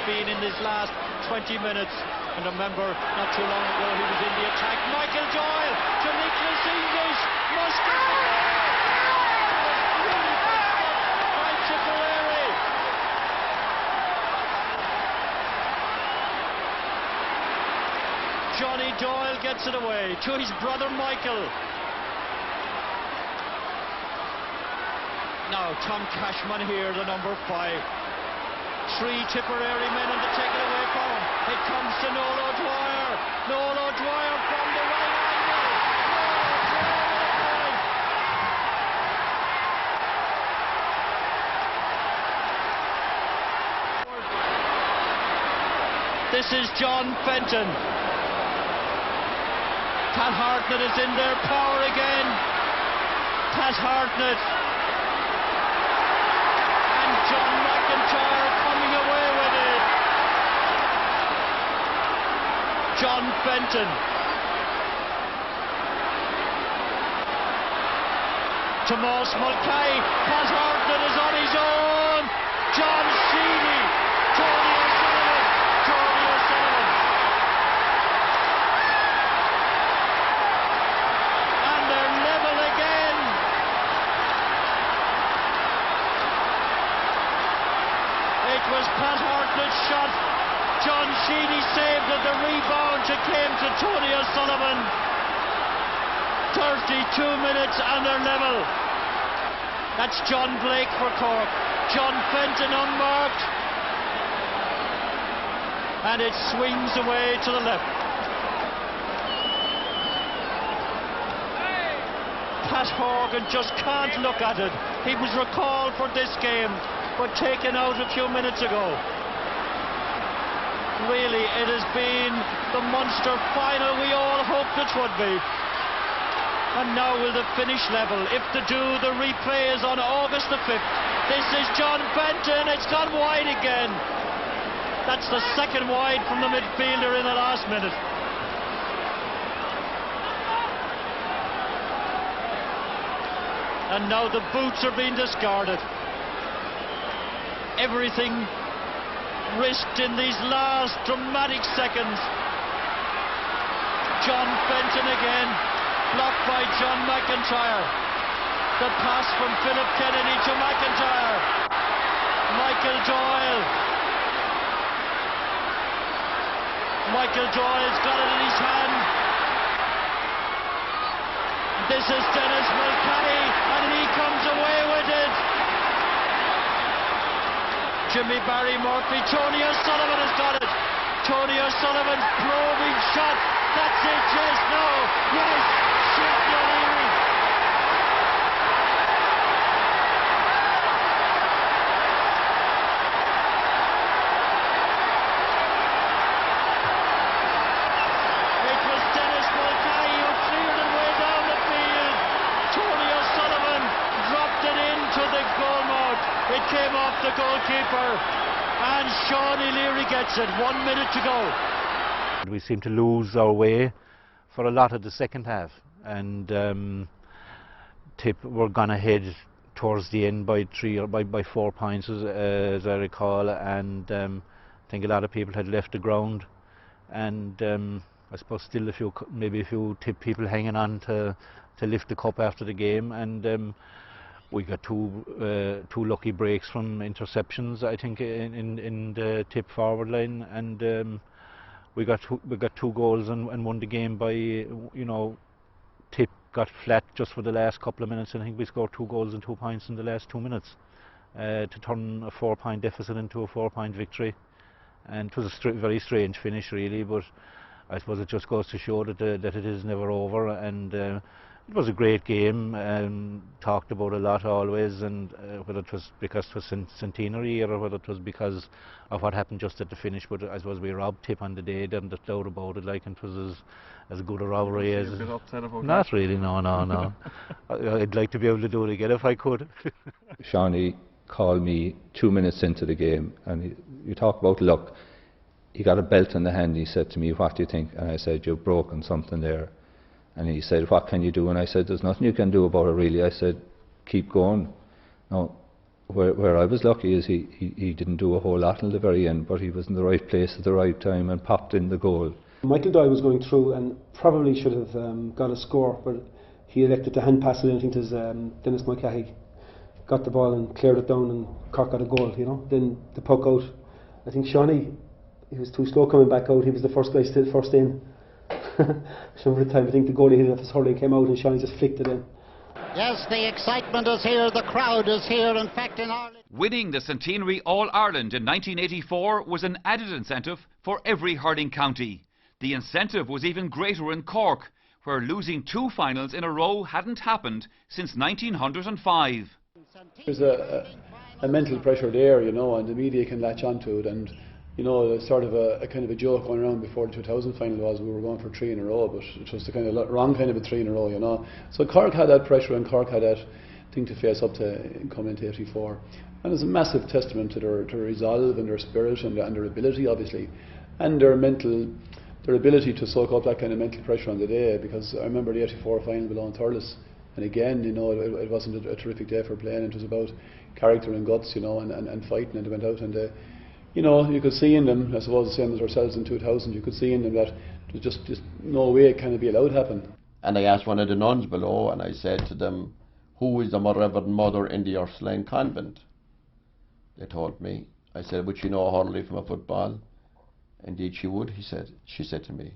been in this last 20 minutes. And remember, not too long ago he was in the attack. Michael Doyle to Nicholas English. Must get the by Tipperary. Johnny Doyle gets it away to his brother Michael. Now Tom Cashman here, the number 5. 3 Tipperary men and to take it away from him. It comes to Noel O'Dwyer. Noel O'Dwyer from the right angle. This is John Fenton. Pat Hartnett is in their power again. Pat Hartnett. And John McIntyre coming away with it. John Fenton. To Moss Mulcahy. Pat Hartnett is on his own. John Sheedy. Tony O'Sullivan. Tony O'Sullivan. And they're level again. It was Pat Hartnett's shot. John Sheedy saved it. The rebound came to Tony O'Sullivan. 32 minutes and they're level. That's John Blake for Cork. John Fenton unmarked. And it swings away to the left. Pat Horgan just can't look at it. He was recalled for this game, but taken out a few minutes ago. Really, it has been the Munster final we all hoped it would be. And now will the finish level. If they do, the replay is on August the 5th. This is John Fenton. It's gone wide again. That's the second wide from the midfielder in the last minute. And now the boots are being discarded. Everything risked in these last dramatic seconds. John Fenton again, blocked by John McIntyre. The pass from Philip Kennedy to McIntyre. Michael Doyle. Michael Doyle's got it in his hand. This is Dennis Mulcahy, and he comes away with it. Jimmy Barry Murphy. Tony O'Sullivan has got it. Tony O'Sullivan probing shot. That's it, yes, no, yes, Shifty O'Leary. It was Dennis Mulcahy who cleared it way down the field. Tony O'Sullivan dropped it into the goal mouth. It came off the goalkeeper. And Sean O'Leary gets it. 1 minute to go. We seemed to lose our way for a lot of the second half, and Tip were gone ahead towards the end by 3 or by 4 points, as I recall, and I think a lot of people had left the ground, and I suppose still maybe a few Tip people hanging on to lift the cup after the game, and we got two lucky breaks from interceptions, I think, in the Tip forward line, and we got 2 goals and won the game by, you know, Tip got flat just for the last couple of minutes, and I think we scored 2 goals and 2 points in the last 2 minutes to turn a 4-point deficit into a 4-point victory. And it was a very strange finish, really, but I suppose it just goes to show that that it is never over, and it was a great game, talked about a lot always, and whether it was because it was centenary or whether it was because of what happened just at the finish, but I suppose we robbed Tip on the day, then the doubt about it, like, and it was as good a robbery as... Not really, no. I'd like to be able to do it again if I could. Shawnee called me 2 minutes into the game, and you talk about luck. He got a belt in the hand. He said to me, "What do you think?" And I said, "You've broken something there." And he said, "What can you do?" And I said, "There's nothing you can do about it, really." I said, "Keep going. Now, Where I was lucky is he didn't do a whole lot in the very end, but he was in the right place at the right time and popped in the goal. Michael Doyle was going through and probably should have got a score, but he elected to hand pass it, I think, to Dennis Mulcahy. Got the ball and cleared it down, and Cork got a goal, you know. Then the puck out, I think Shawnee, he was too slow coming back out, he was the first guy still first in. Some of the time I think the goalie hit it off his hurling, came out and Shawnee just flicked it in. Yes, the excitement is here, the crowd is here, in fact in Ireland. Winning the Centenary All-Ireland in 1984 was an added incentive for every hurling county. The incentive was even greater in Cork, where losing 2 finals in a row hadn't happened since 1905. There's a mental pressure there, you know, and the media can latch onto it, and you know, there's sort of a kind of a joke going around before the 2000 final was we were going for 3 in a row, but it was the kind of wrong kind of a 3 in a row, you know. So Cork had that pressure, and Cork had that thing to face up to coming into 84, and it's a massive testament to their resolve and their spirit and their ability, obviously, and their ability to soak up that kind of mental pressure on the day. Because I remember the 84 final below in Thurles, and again, you know, it wasn't a terrific day for playing. It was about character and guts, you know, and fighting, and they went out and you know, you could see in them, I suppose the same as ourselves in 2000, you could see in them that there's just no way it can be allowed to happen. And I asked one of the nuns below, and I said to them, who is the Reverend Mother in the Ursuline convent? They told me. I said, would she know hurling from a football? Indeed she would, she said to me.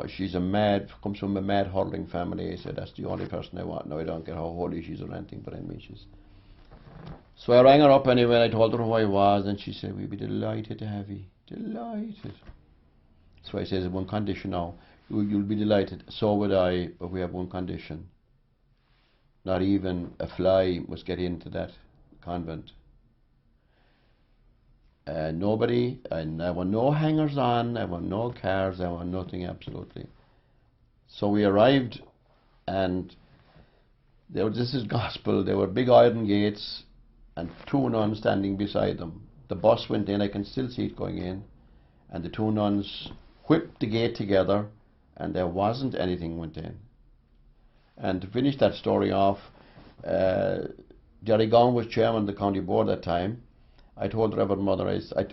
She's comes from a mad hurling family. I said, that's the only person I want. No, I don't care how holy she's or anything, but I mean she's. So I rang her up anyway, and I told her who I was, and she said, we'd be delighted to have you. Delighted. So I said, there's one condition now. You'll be delighted. So would I, but we have one condition. Not even a fly must get into that convent. Nobody, and I want no hangers on, I want no cars, I want nothing, absolutely. So we arrived, and this is gospel. There were big iron gates and 2 nuns standing beside them. The bus went in, I can still see it going in, and the 2 nuns whipped the gate together, and there wasn't anything went in. And to finish that story off, Jerry Gowan was chairman of the county board that time. I told the Reverend Mother,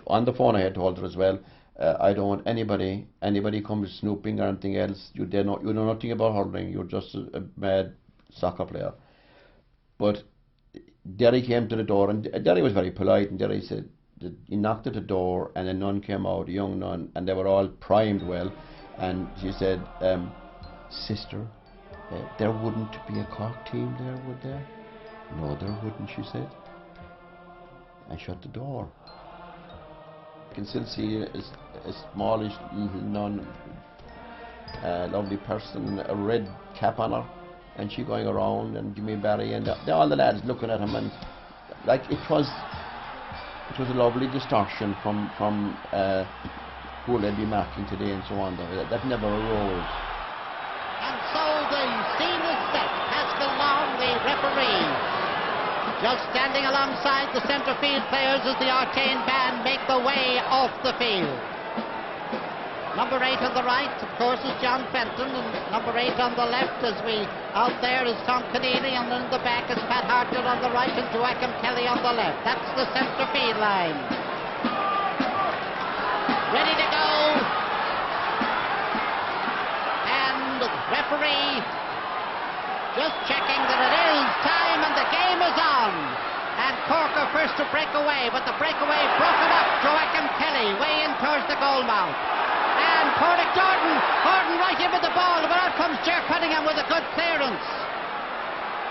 on the phone I had told her as well, I don't want anybody comes snooping or anything else. You know nothing about hurling, you're just a mad soccer player. But Derry came to the door, and Derry was very polite, and Derry said, he knocked at the door, and a nun came out, a young nun, and they were all primed well, and she said, sister, there wouldn't be a Cork team there, would there? No, there wouldn't, she said. And shut the door. I can still see a smallish little nun, a lovely person, a red cap on her, and she going around, and Jimmy Barry and all the lads looking at him, and like it was a lovely distortion from who they'd be marking today and so on. That never arose. And so the scene is set. Pascal Long, the referee, just standing alongside the centre field players as the Arcane band make the way off the field. Number 8 on the right, of course, is John Fenton, and number 8 on the left, out there is Tom Keneally, and in the back is Pat Hartnett on the right and Joachim Kelly on the left. That's the centre field line. Ready to go. And the referee just checking that it is time, and the game is on. And Cork are first to break away, but the breakaway broken up. Joachim Kelly way in towards the goal mouth. And Cornick Gordon right in with the ball, but out comes Ger Cunningham with a good clearance.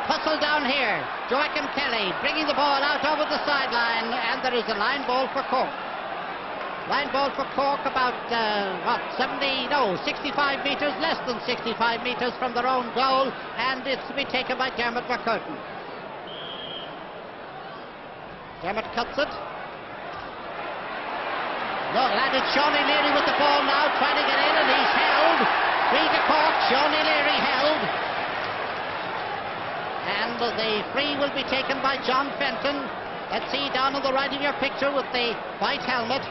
Hustle down here. Joachim Kelly bringing the ball out over the sideline, and there is a line ball for Cork. Line ball for Cork about, 65 metres, less than 65 metres from their own goal, and it's to be taken by Dermot McCurtain. Dermot cuts it. No, that is Shawnee Leary with the ball now, trying to get in, and he's held. 3 to Cork, Shawnee Leary held. And the free will be taken by John Fenton. Let's see down on the right of your picture with the white helmet.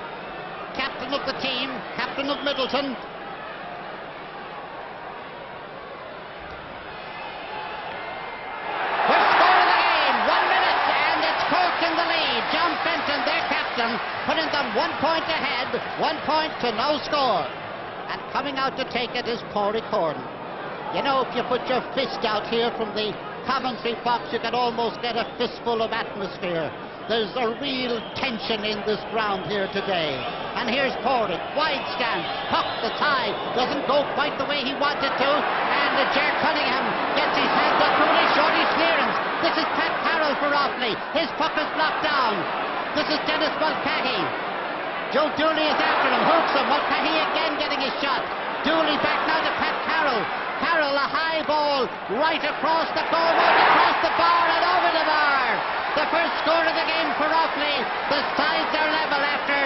Captain of the team, captain of Middleton. First score of the game, 1 minute, and it's Cork possession, putting them 1 point ahead, 1 point to no score. And coming out to take it is Pádraig Corn. You know, if you put your fist out here from the commentary box, you can almost get a fistful of atmosphere. There's a real tension in this ground here today. And here's Pádraig, wide stance, puck the tie, doesn't go quite the way he wanted to, and Ger Cunningham gets his hands up to it, Shorty's clearance. This is Pat Carroll for Offaly, his puck is blocked down. This is Dennis Mulcahy. Joe Dooley is after him, hooks him, Mulcahy again getting his shot. Dooley back now to Pat Carroll. Carroll, a high ball, right across the goal line, across the bar and over the bar. The first score of the game for Offaly. The sides are level after,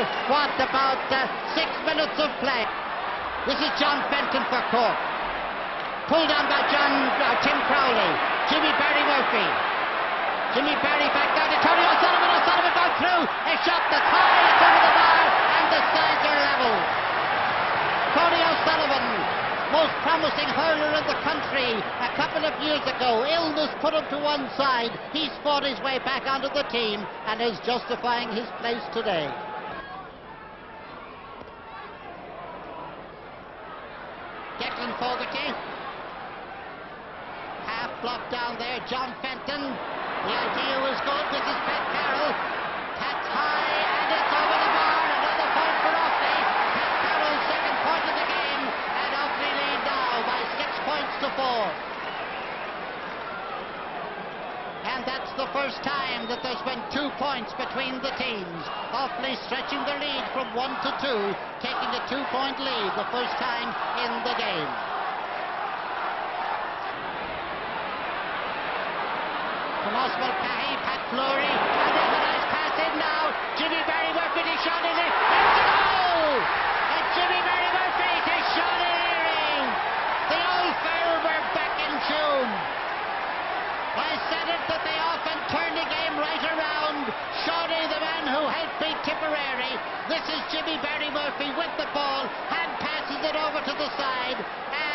about 6 minutes of play. This is John Fenton for Cork. Pulled on by Tim Crowley. Jimmy Barry Murphy. Jimmy Barry back down to Tony O'Sullivan. O'Sullivan got through. A shot that's high, it's over the bar, and the sides are level. Tony O'Sullivan, most promising hurler in the country a couple of years ago. Illness put him to one side. He's fought his way back onto the team and is justifying his place today. Declan Fogarty. Half blocked down there. John Fenton. The idea was good. This is Pat Carroll. Pat's high and it's over the bar. Another point for Offaly. Pat Carroll's second point of the game. And Offaly lead now by 6 points to 4. And that's the first time that there's been 2 points between the teams. Offaly stretching the lead from 1 to 2, taking a 2-point lead the first time in the game. Tomas Mulcahy, Pat Fleury, and there's a nice pass in now. Jimmy Barry Murphy, his shot in it. It's a goal! And Jimmy Barry Murphy, his shot in earring. The old firm were back in tune. I said it that they often turn the game right around. Shawty, the man who helped beat Tipperary. This is Jimmy Barry Murphy with the ball. Hand passes it over to the side.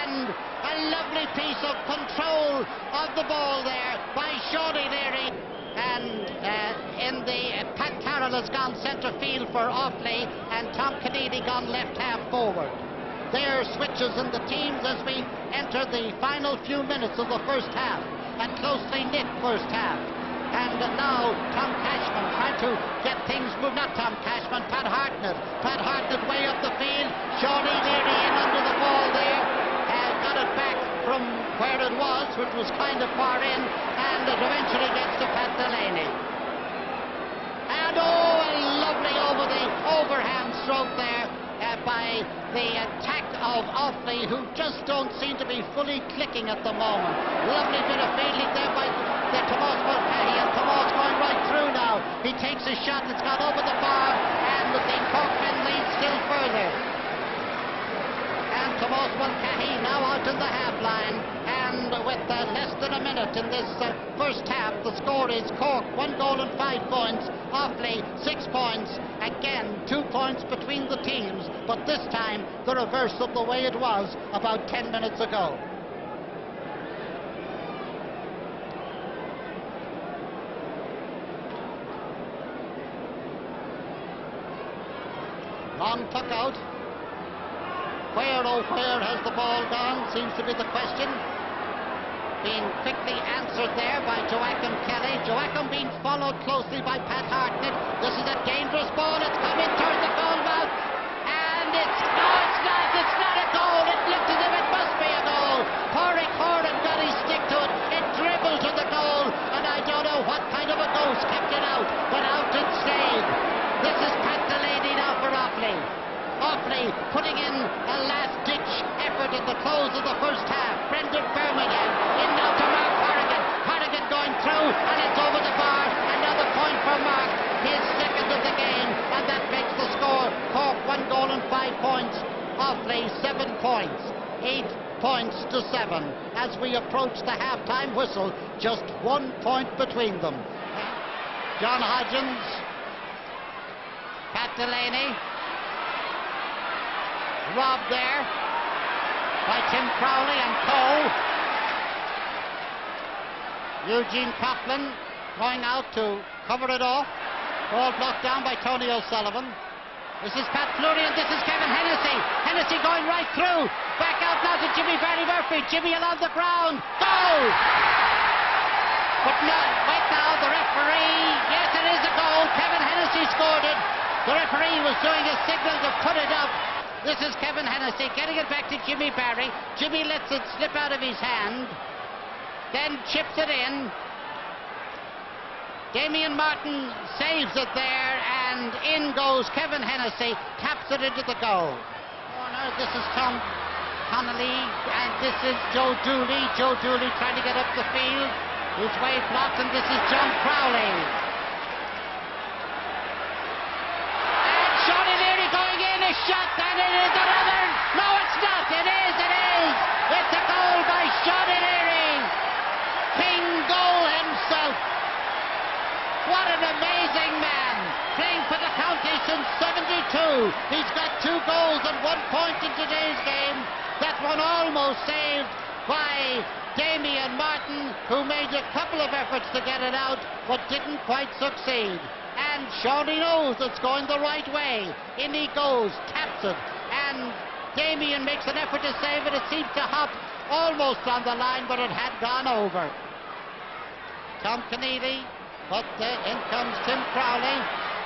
And a lovely piece of control of the ball there by Shawty Leary. And Pat Carroll has gone centre field for Offaly, and Tom Kennedy gone left half forward. There are switches in the teams as we enter the final few minutes of the first half. A closely knit first half. And now Tom Cashman trying to get things moved. Not Tom Cashman, Pat Hartnett. Pat Hartnett way up the field. Shawty Leary in under the ball there. Got it back from where it was, which was kind of far in. And it eventually gets to Pat Delaney. And oh, a lovely over the overhand stroke there by the attack of Offaly, who just don't seem to be fully clicking at the moment. Lovely bit of fielding there by Tomas Mulcahy, and Tomas going right through now. He takes a shot that's gone over the bar, and the Cork men lead still further. And Tomas Mulcahy now out in the half line, and with less than a minute in this first half, the score is Cork 1 goal and 5 points, Offaly 6 points. Again, 2 points between the teams, but this time the reverse of the way it was about 10 minutes ago. Long puck out. Where, oh where has the ball gone, seems to be the question. Being quickly answered there by Joachim Kelly. Joachim being followed closely by Pat Hartnett. This is a dangerous ball. It's coming towards the goal mouth. And it's not a goal. It looks as if it must be a goal. Pádraig Corn got his stick to it. It dribbled to the goal. And I don't know what kind of a ghost kept it out. But out it stayed. This is Pat Delaney now for Offaly. Offaly putting in a last-ditch effort at the close of the first half. Brendan Birmingham in now to Mark Corrigan. Corrigan going through, and it's over the bar. Another point for Mark, his second of the game, and that makes the score Cork 1 goal and 5 points. Offaly 7 points. 8 points to 7. As we approach the half-time whistle, just 1 point between them. John Hodgins, Pat Delaney. Robbed there by Tim Crowley and Cole. Eugene Coughlin going out to cover it off. Ball blocked down by Tony O'Sullivan. This is Pat Fleury and this is Kevin Hennessy. Hennessy going right through. Back out now to Jimmy Barry Murphy. Jimmy along the ground. Goal! But no, wait now, the referee. Yes, it is a goal. Kevin Hennessy scored it. The referee was doing a signal to put it up. This is Kevin Hennessy getting it back to Jimmy Barry. Jimmy lets it slip out of his hand. Then chips it in. Damien Martin saves it there, and in goes Kevin Hennessy, taps it into the goal. Corner, this is Tom Connolly, and this is Joe Dooley. Joe Dooley trying to get up the field. His way blocked, and this is John Crowley. And Sean Leary going in, a shot, and it is another. No, it's not. It is. It's a goal by Sean Leary. King goal himself. What an amazing man, playing for the county since '72. He's got 2 goals and 1 point in today's game. That one almost saved by Damien Martin, who made a couple of efforts to get it out, but didn't quite succeed. And Shawnee knows it's going the right way. In he goes, taps it, and Damien makes an effort to save it. It seemed to hop almost on the line, but it had gone over. Tom Keneally. But in comes Tim Crowley,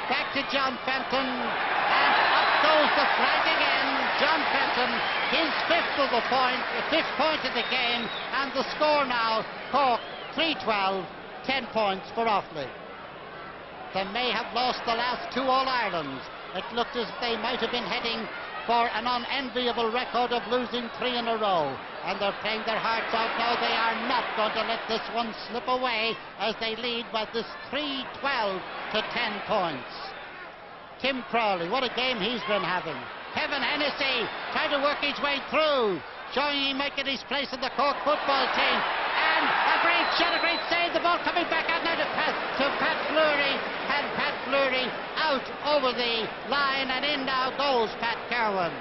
back to John Fenton, and up goes the flag again. John Fenton, his 5th of the point, the 5th point of the game, and the score now, Cork 3-12, 10 points for Offaly. They may have lost the last 2 All-Irelands. It looked as if they might have been heading for an unenviable record of losing 3 in a row. And they're playing their hearts out now. They are not going to let this one slip away as they lead by this 3-12 to 10 points. Tim Crowley, what a game he's been having. Kevin Hennessy trying to work his way through, showing he might get his place in the Cork football team. And a great shot, a great save. The ball coming back out now to Pat Fleury. And Pat Fleury out over the line, and in now goes Pat Kerwin.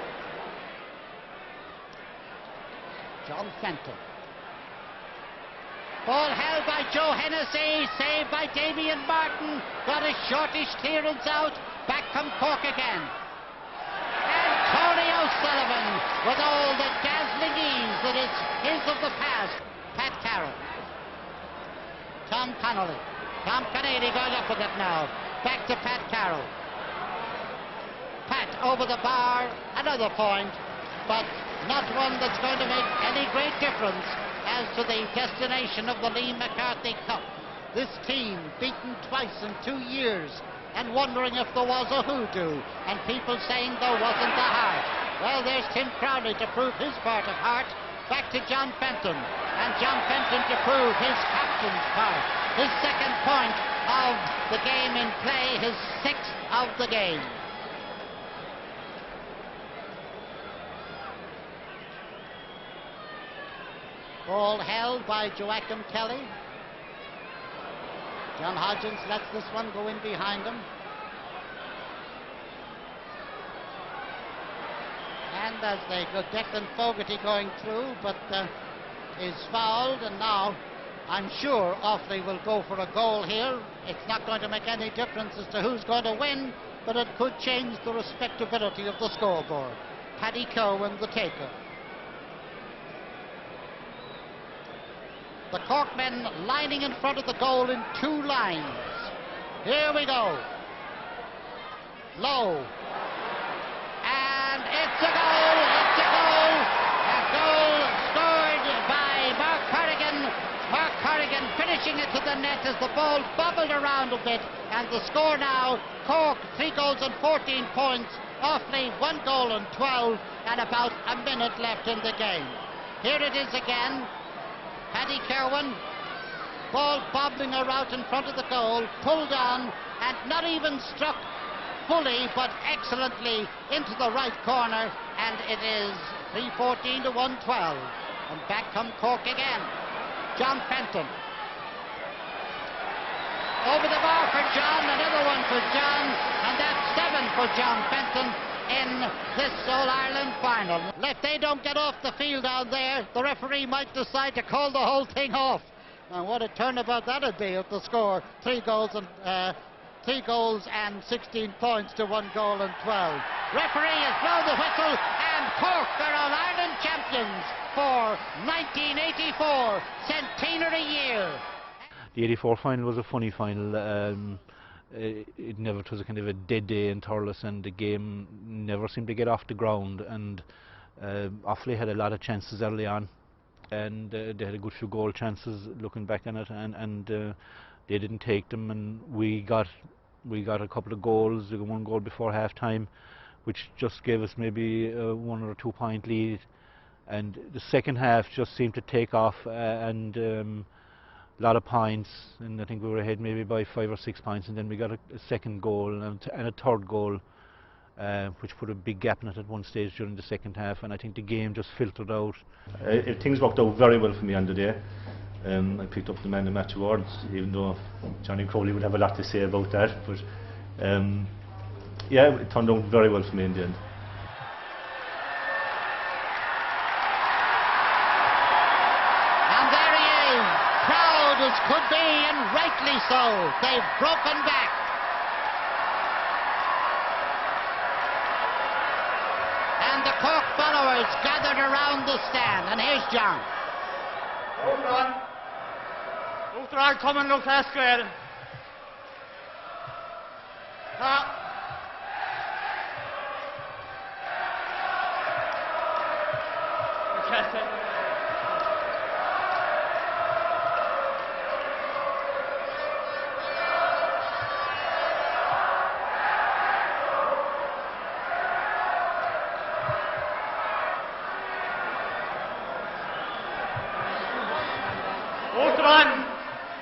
John Fenton. Ball held by Joe Hennessy, saved by Damien Martin. Got a shortish clearance out. Back come Cork again. And Tony O'Sullivan with all the dazzling ease that is his of the past. Pat Carroll. Tom Connolly. Tom Keneally going up with it now. Back to Pat Carroll. Pat over the bar. Another point. But not one that's going to make any great difference as to the destination of the Lee McCarthy Cup. This team beaten twice in 2 years and wondering if there was a hoodoo, and people saying there wasn't a heart. Well, there's Tim Crowley to prove his part of heart. Back to John Fenton, and John Fenton to prove his captain's part. His 2nd point of the game in play, his 6th of the game. Ball held by Joachim Kelly. John Hodgins lets this one go in behind him. And as they go, Declan Fogarty going through, but is fouled, and now I'm sure Offaly will go for a goal here. It's not going to make any difference as to who's going to win, but it could change the respectability of the scoreboard. Paddy Kerwin, the taker. The Cork men lining in front of the goal in 2 lines. Here we go. Low. And it's a goal. It's a goal. A goal scored by Mark Corrigan. Mark Corrigan finishing it to the net as the ball bobbled around a bit. And the score now, Cork 3 goals and 14 points. Offaly 1 goal and 12, and about a minute left in the game. Here it is again. Paddy Kerwin, ball bobbling around in front of the goal, pulled on, and not even struck fully, but excellently into the right corner, and it is 3-14 to 1-12. And back come Cork again. John Fenton. Over the bar for John, another one for John, and that's 7 for John Fenton in this All-Ireland final. If they don't get off the field down there, the referee might decide to call the whole thing off. And what a turnabout that'd be if the score 3 goals and 3 goals and 16 points to 1 goal and 12. Referee has blown the whistle, and Cork are All-Ireland champions for 1984, centenary year. The 84 final was a funny final. It never was a kind of a dead day in Thurles, and the game never seemed to get off the ground, and Offaly had a lot of chances early on, and they had a good few goal chances looking back on it, and they didn't take them, and we got a couple of goals. We got 1 goal before half time, which just gave us maybe a 1 or 2 point lead, and the second half just seemed to take off, and a lot of points, and I think we were ahead maybe by 5 or 6 points, and then we got a second goal and a third goal, which put a big gap in it at one stage during the second half, and I think the game just filtered out. Things worked out very well for me on the day. I picked up the Man of the Match award, even though Johnny Crowley would have a lot to say about that, but yeah, it turned out very well for me in the end. As could be, and rightly so. They've broken back. And the Cork followers gathered around the stand. And here's John. Hold on. Look, come and look at square.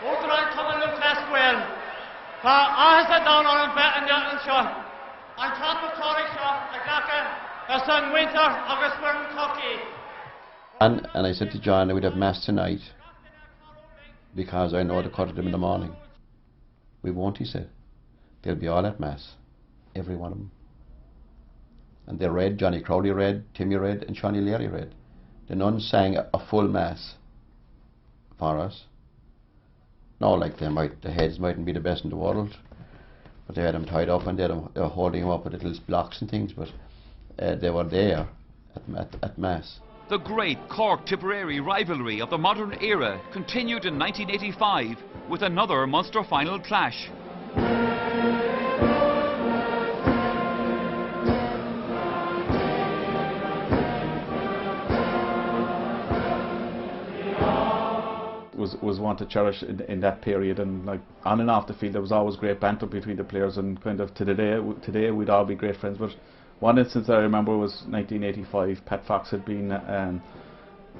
Ultran, come and look last well. I sat down on a bet and that shot. On top of Cork shot, I got a sun winter, August wearing cocky. And I said to John that we'd have mass tonight because I know to cut them in the morning. We won't, he said. They'll be all at mass, every one of them. And they read, Johnny Crowley read, Timmy read, and Shawnee Leary read. The nuns sang a full mass for us. No, like the heads mightn't be the best in the world, but they had them tied up and they were holding them up with little blocks and things, but they were there at mass. The great Cork-Tipperary rivalry of the modern era continued in 1985 with another Munster final clash. Was one to cherish in that period, and like on and off the field there was always great banter between the players, and kind of to today we'd all be great friends. But one instance I remember was 1985. Pat Fox had been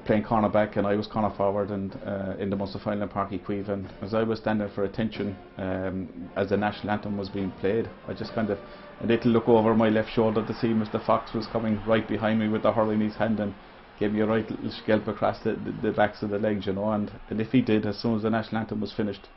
playing cornerback and I was corner forward, and in the Munster final in Páirc Uí Chaoimh, and as I was standing for attention as the national anthem was being played, I just kind of a little look over my left shoulder to see Mr. Fox was coming right behind me with the hurling in his hand, and gave me a right little scalp across the backs of the legs, you know, and if he did, as soon as the national anthem was finished,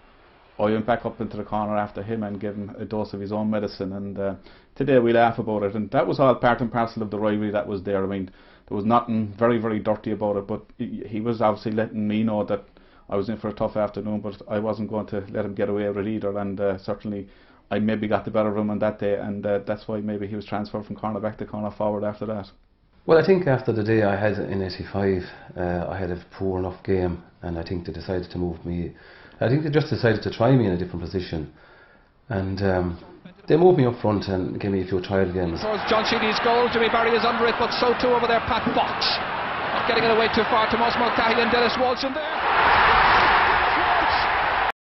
I went back up into the corner after him and gave him a dose of his own medicine, and today we laugh about it, and that was all part and parcel of the rivalry that was there. I mean, there was nothing very, very dirty about it, but he was obviously letting me know that I was in for a tough afternoon, but I wasn't going to let him get away with it either, and certainly I maybe got the better of him on that day, and that's why maybe he was transferred from cornerback to corner forward after that. Well, I think after the day I had in 85, I had a poor enough game, and I think they decided to move me. I think they just decided to try me in a different position, and they moved me up front and gave me a few trial games. Towards John Sheedy's goal, Jimmy Barry is under it, but so too over there Pat Fox. Not getting it away too far to Moss Mulcahy and Dennis Walsh in there.